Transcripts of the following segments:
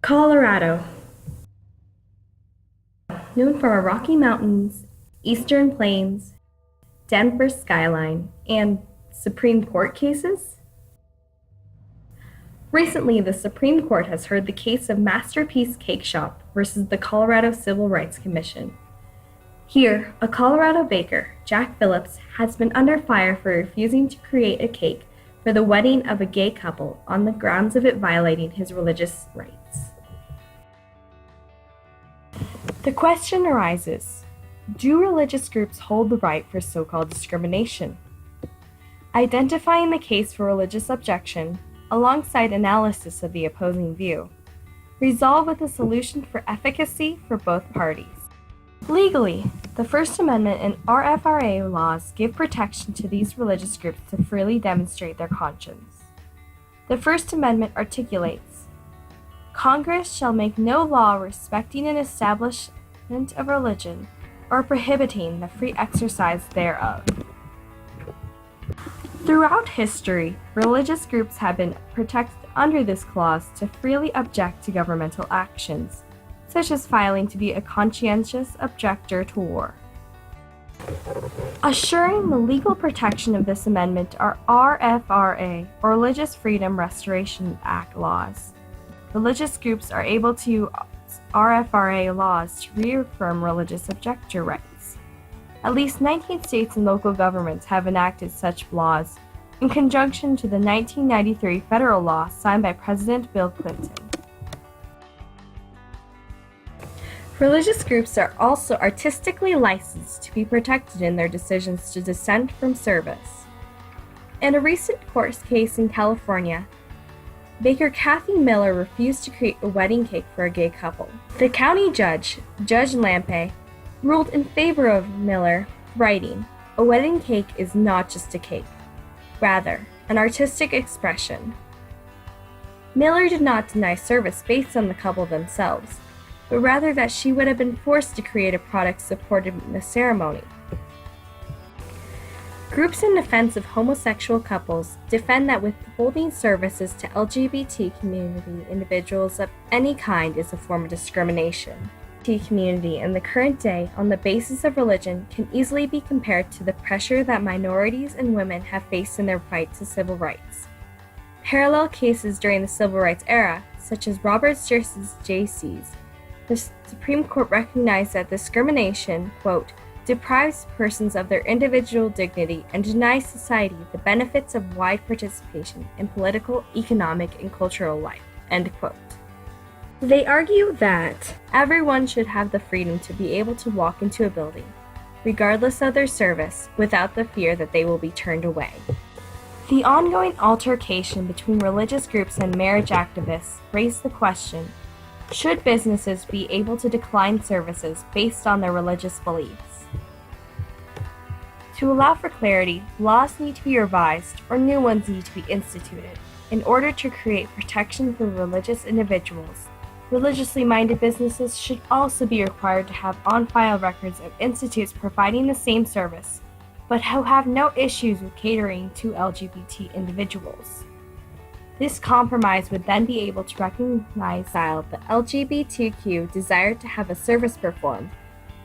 Colorado, known for our Rocky Mountains, Eastern Plains, Denver skyline, and Supreme Court cases? Recently, the Supreme Court has heard the case of Masterpiece Cake Shop versus the Colorado Civil Rights Commission. Here, a Colorado baker, Jack Phillips, has been under fire for refusing to create a cake for the wedding of a gay couple on the grounds of it violating his religious rights. The question arises, do religious groups hold the right for so-called discrimination? Identifying the case for religious objection, alongside analysis of the opposing view, resolve with a solution for efficacy for both parties. Legally, the First Amendment and RFRA laws give protection to these religious groups to freely demonstrate their conscience. The First Amendment articulates, Congress shall make no law respecting an establishment of religion or prohibiting the free exercise thereof. Throughout history, religious groups have been protected under this clause to freely object to governmental actions, such as filing to be a conscientious objector to war. Assuring the legal protection of this amendment are RFRA, or Religious Freedom Restoration Act laws. Religious groups are able to use RFRA laws to reaffirm religious objector rights. At least 19 states and local governments have enacted such laws in conjunction to the 1993 federal law signed by President Bill Clinton. Religious groups are also artistically licensed to be protected in their decisions to dissent from service. In a recent court case in California, baker Kathy Miller refused to create a wedding cake for a gay couple. The county judge, Judge Lampe, ruled in favor of Miller, writing, "A wedding cake is not just a cake, rather, an artistic expression." Miller did not deny service based on the couple themselves, but rather that she would have been forced to create a product supported in the ceremony. Groups in defense of homosexual couples defend that withholding services to LGBT community individuals of any kind is a form of discrimination. The community in the current day on the basis of religion can easily be compared to the pressure that minorities and women have faced in their fight to civil rights. Parallel cases during the civil rights era, such as Roberts versus Jaycees, the Supreme Court recognized that discrimination, quote, deprives persons of their individual dignity and denies society the benefits of wide participation in political, economic, and cultural life, end quote. They argue that everyone should have the freedom to be able to walk into a building, regardless of their service, without the fear that they will be turned away. The ongoing altercation between religious groups and marriage activists raised the question, should businesses be able to decline services based on their religious beliefs? To allow for clarity, laws need to be revised or new ones need to be instituted in order to create protection for religious individuals. Religiously minded businesses should also be required to have on-file records of institutes providing the same service, but who have no issues with catering to LGBT individuals. This compromise would then be able to recognize the LGBTQ desire to have a service performed,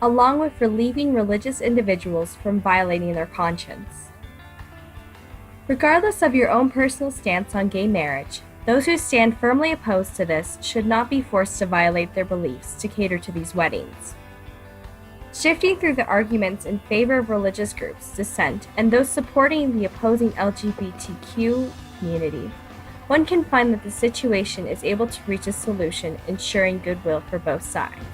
along with relieving religious individuals from violating their conscience. Regardless of your own personal stance on gay marriage, those who stand firmly opposed to this should not be forced to violate their beliefs to cater to these weddings. Shifting through the arguments in favor of religious groups, dissent, and those supporting the opposing LGBTQ community, one can find that the situation is able to reach a solution ensuring goodwill for both sides.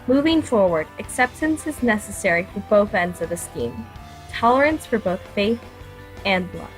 Moving forward, acceptance is necessary for both ends of the scheme, tolerance for both faith and love.